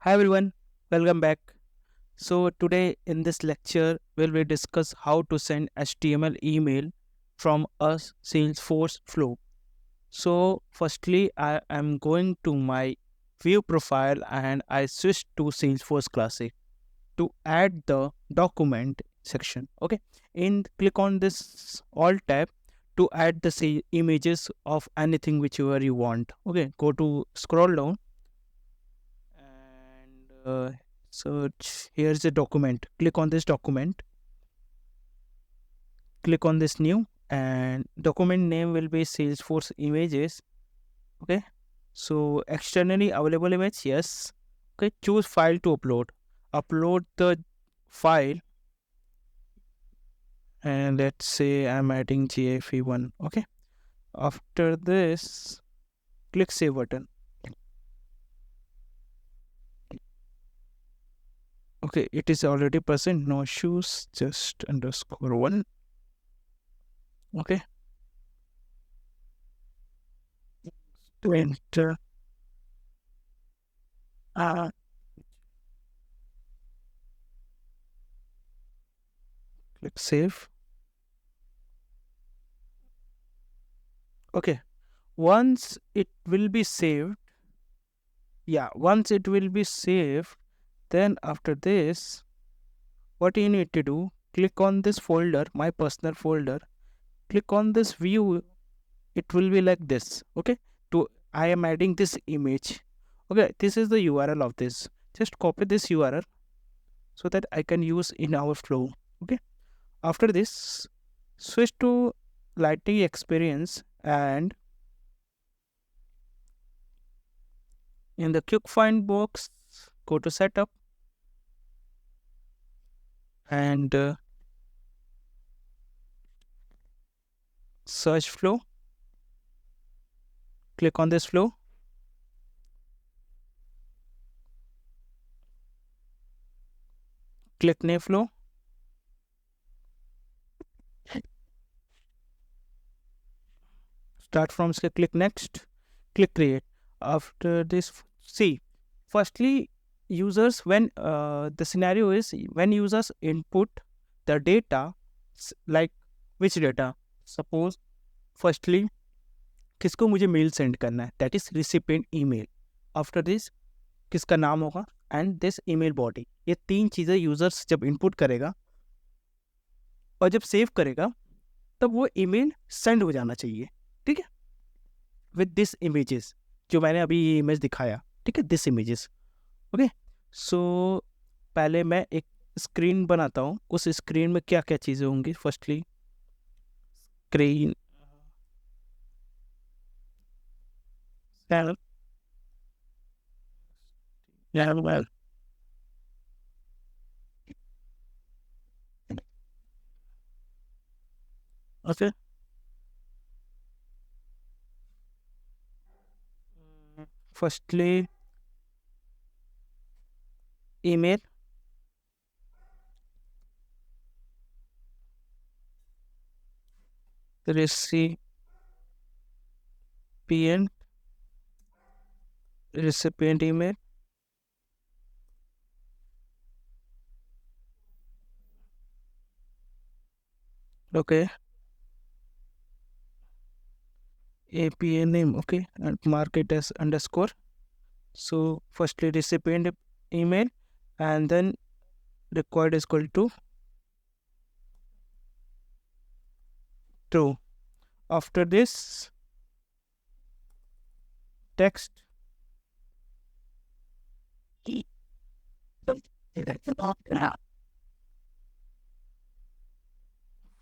Hi everyone, welcome back. So today in this lecture we will discuss how to send HTML email from a Salesforce flow. So firstly I am going to my view profile and I switch to Salesforce Classic to add the document section. Okay, in click on this alt tab to add the say images of anything whichever you want. Okay, go to scroll down and search. Here's the document. Click on this document. Click on this new, and document name will be Salesforce images. Okay, so externally available image, yes. Okay, choose file to upload. Upload the file, and let's say I'm adding GIF1. Okay, after this click save button. Okay, it is already present, no issues, just underscore one. Okay, to enter. uh, Click save. Okay, once it will be saved, once it will be saved, then after this, what you need to do, click on this folder, my personal folder, click on this view. It will be like this. Okay, to I am adding this image. Okay, this is the URL of this. Just copy this URL so that I can use in our flow. Okay, after this, switch to Lightning Experience, and in the quick find box, go to setup, and search flow. Click on this flow. Click new flow. Start from scratch. Click next. Click create. After this, see, firstly, users, when the scenario is when users input the data, like which data, suppose firstly किसको मुझे mail send करना है, that is recipient email. After this किसका नाम होगा and this email body. ये तीन चीज़ें यूजर्स जब इनपुट करेगा और जब सेव करेगा तब वो ईमेल सेंड हो जाना चाहिए. ठीक है, विद दिस इमेजेस जो मैंने अभी ये इमेज दिखाया. ठीक है, दिस इमेजेस. ओके, सो पहले मैं एक स्क्रीन बनाता हूँ. उस स्क्रीन में क्या क्या चीज़ें होंगी. Firstly screen, okay, firstly email, recipient recipient email. Okay, APA name. Okay, and mark it as underscore. So firstly recipient email, and then required is equal to true. After this, text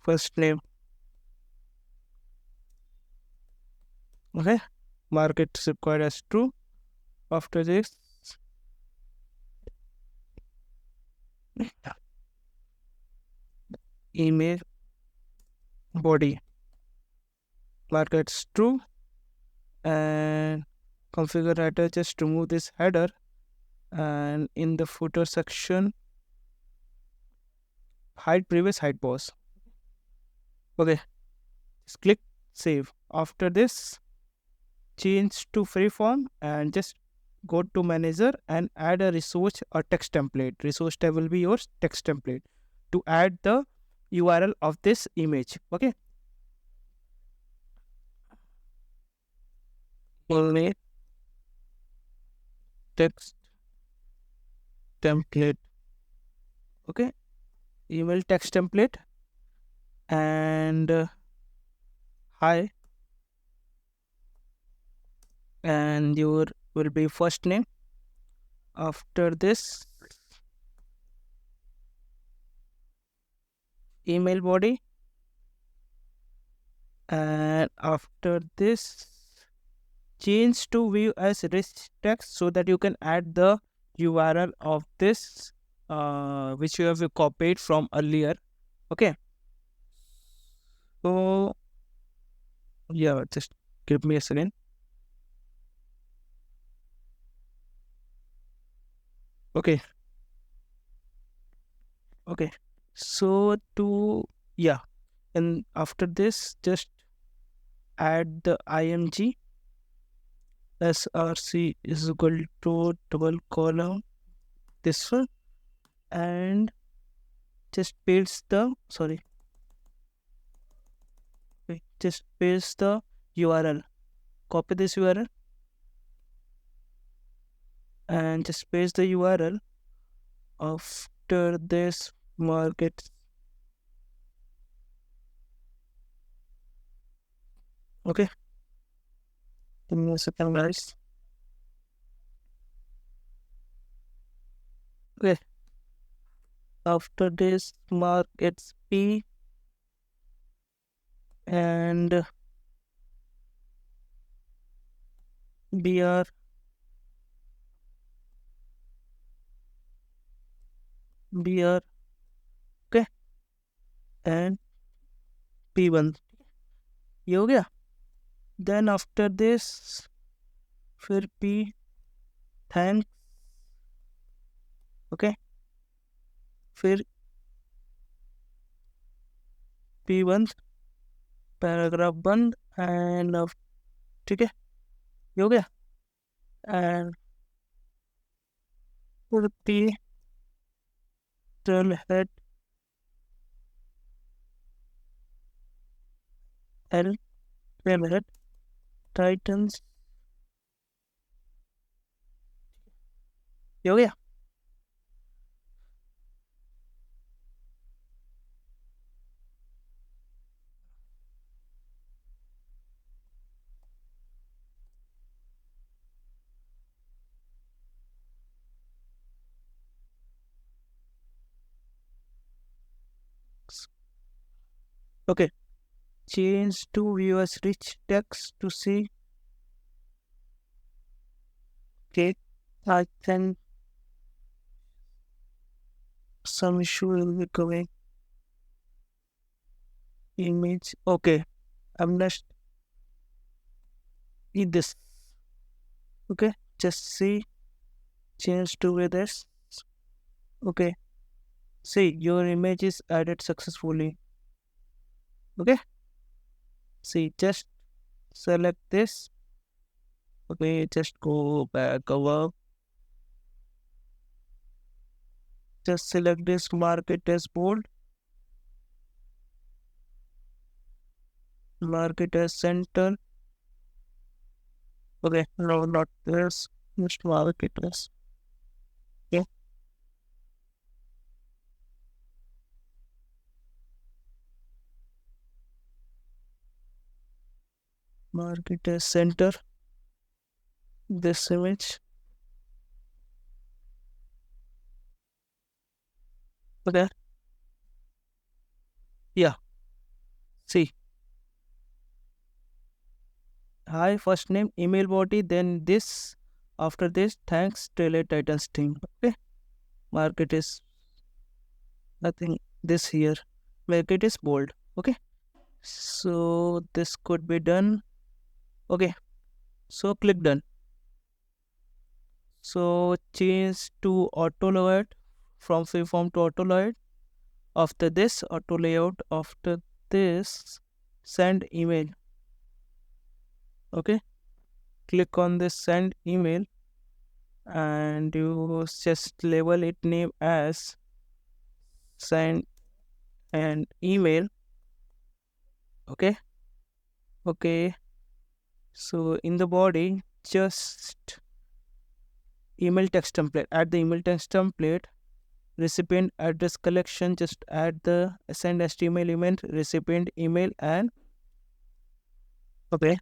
first name. Okay, mark it required as true. After this, email body, mark it as true, and configure header, just remove this header, and in the footer section hide previous, hide pause. Okay, just click save. After this, change to free form and just go to manager and add a resource or text template. Resource tab will be your text template to add the URL of this image. Okay. Only text template. Okay. Email text template and hi, and your will be first name. After this, email body, and after this, change to view as rich text so that you can add the URL of this which you have copied from earlier. Okay. So yeah, just give me a second. Okay. Okay. So to yeah, and after this, just add the img src is equal to double column this one, and just paste the sorry, wait, just paste the URL. Copy this URL and just paste the URL. After this, market. Okay, give me a second, guys. Okay, after this, markets P and BR, BR. Okay, and P1. ये हो गया. Then after this, फिर P, thanks. Okay, फिर P1 paragraph बंद and ठीक है, ये हो गया. एंड फिर P trailhead L trailhead titans, ये हो गया. Okay, change to view as rich text to see. Okay, I think some issue will be coming. Image. Okay, I'm next. Eat this. Okay, just see. Change to with this. Okay, see your image is added successfully. Okay, see, just select this. Okay, just go back over. Just select this, mark it as bold, mark it as center. Okay, no, not this. Just mark it as. Okay, mark it as center. This image. Okay, yeah. See, hi, first name, email body, then this. After this, thanks, trailer titles team. Okay, mark it is nothing. This here, make it is bold. Okay, so this could be done. Okay, so click done. So change to auto layout from freeform to auto layout. After this, auto layout. After this, send email. Okay, click on this send email. and you just label it name as send an email. Okay. Okay, so in the body, just email text template. Add the email text template. Recipient address collection, just add the send HTML element, recipient email, and okay,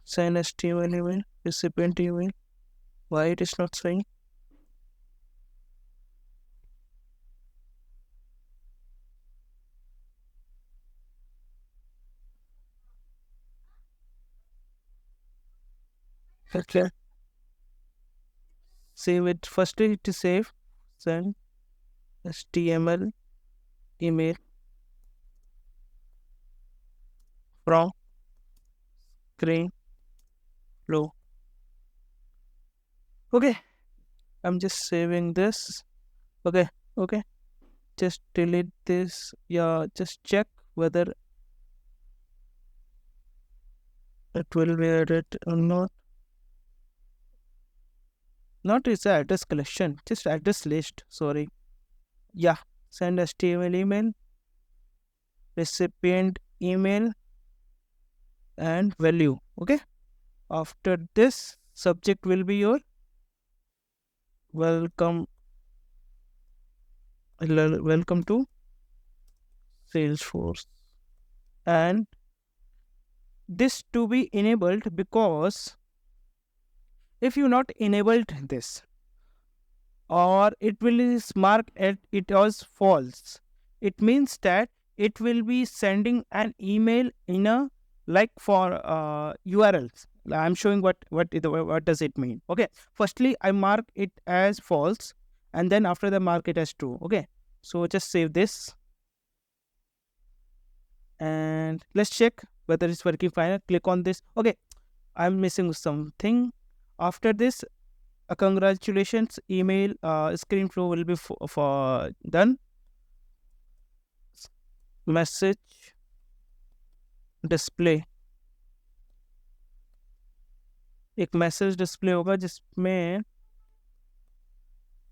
send HTML email, recipient email. Why it is not saying? Okay, save it. Firstly, to save, send HTML email from screen flow. Okay, I'm just saving this. Okay, okay, just delete this. Yeah, just check whether it will be added or not. Not is the address collection, just address list. Sorry. Yeah. Send HTML email, recipient email, and value. Okay. After this, subject will be your welcome. Welcome to Salesforce. And this to be enabled, because if you not enabled this, or it will is marked at it as false, it means that it will be sending an email in a, like, for urls. I'm showing what does it mean. Okay, firstly I mark it as false, and then after the mark it as true. Okay, so just save this, and let's check whether it's working fine. Click on this. Okay, I'm missing something. After this, congratulations email screen flow will be for done. Message display, एक message display होगा जिसमें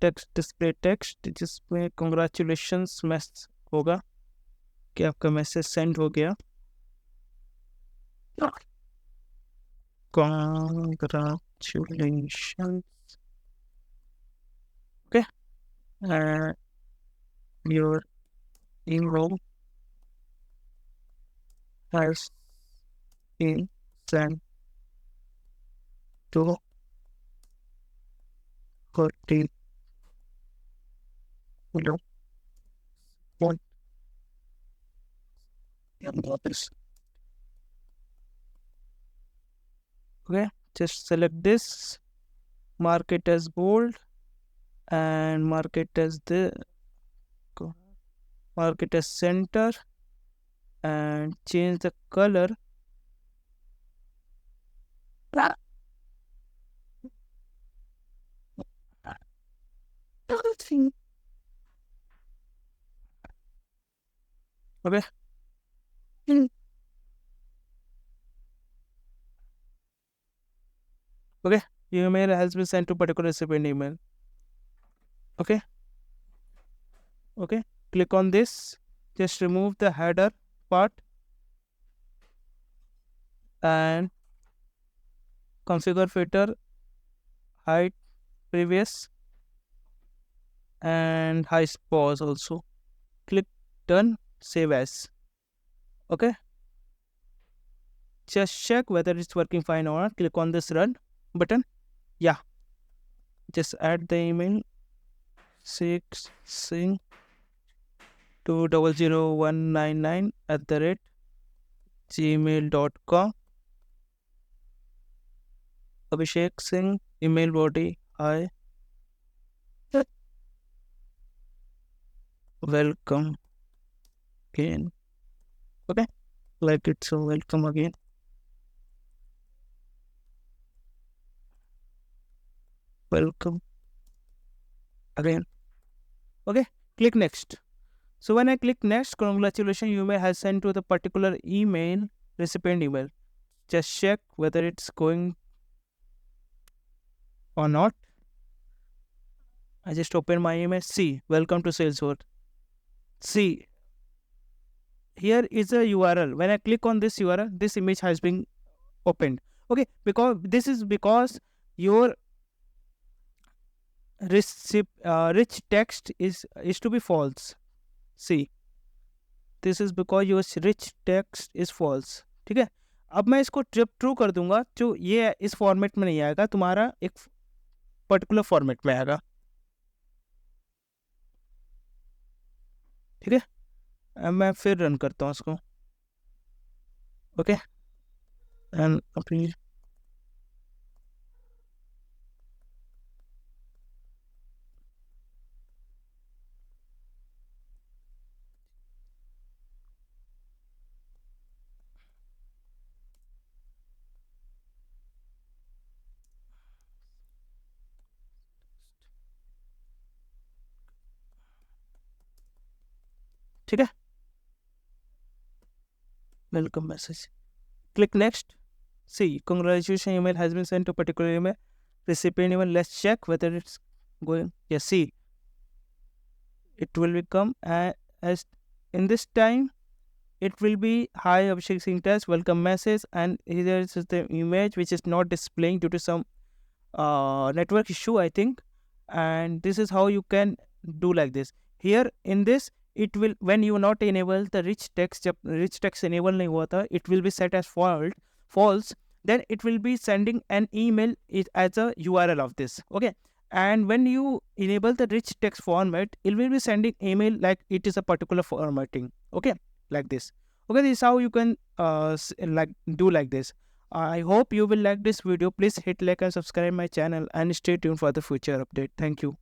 text display text, जिसमें congratulations message होगा कि आपका message send हो गया. Congratulations. Okay. Your email has been sent to 40 below point this. Okay, just select this, mark it as bold, and mark it as center, and change the color. Okay. Okay, email has been sent to particular recipient email. Okay. Okay, click on this, just remove the header part and configure filter, hide previous, and hide pause also. Click done, save as. Okay, just check whether it's working fine or not. Click on this run button. Yeah, just add the email 6 2000199 @gmail.com. Abhishek Singh, email body, hi, welcome again. Okay, like it, so welcome again. Welcome again. Okay, click next. So when I click next, congratulations, you may have sent to the particular email, recipient email. just check whether it's going or not. I just open my image. See, welcome to Salesforce. See, here is a URL. When I click on this URL, this image has been opened. Okay, because this is because your rich text is to be false. See, this is because your rich text is false. ठीक है, अब मैं इसको जब true कर दूंगा तो ये इस फॉर्मेट में नहीं आएगा, तुम्हारा एक पर्टिकुलर फॉर्मेट में आएगा. ठीक है, अब मैं फिर रन करता हूँ इसको. ओके, एंड अपनी ठीक है, welcome message. Click next. See, congratulations, email has been sent to particular email. Recipient email. Let's check whether it's going. Yes, see, it will become as in this time. It will be hi Abhishek Singh test welcome message, and here is the image which is not displaying due to some network issue, I think. And this is how you can do like this. Here in this, it will, when you not enable the rich text, जब rich text enable नहीं हुआ था, it will be set as false. Then it will be sending an email as a URL of this. Okay, and when you enable the rich text format, it will be sending email like it is a particular formatting. Okay, like this. Okay, this is how you can like do like this. I hope you will like this video. Please hit like and subscribe my channel and stay tuned for the future update. Thank you.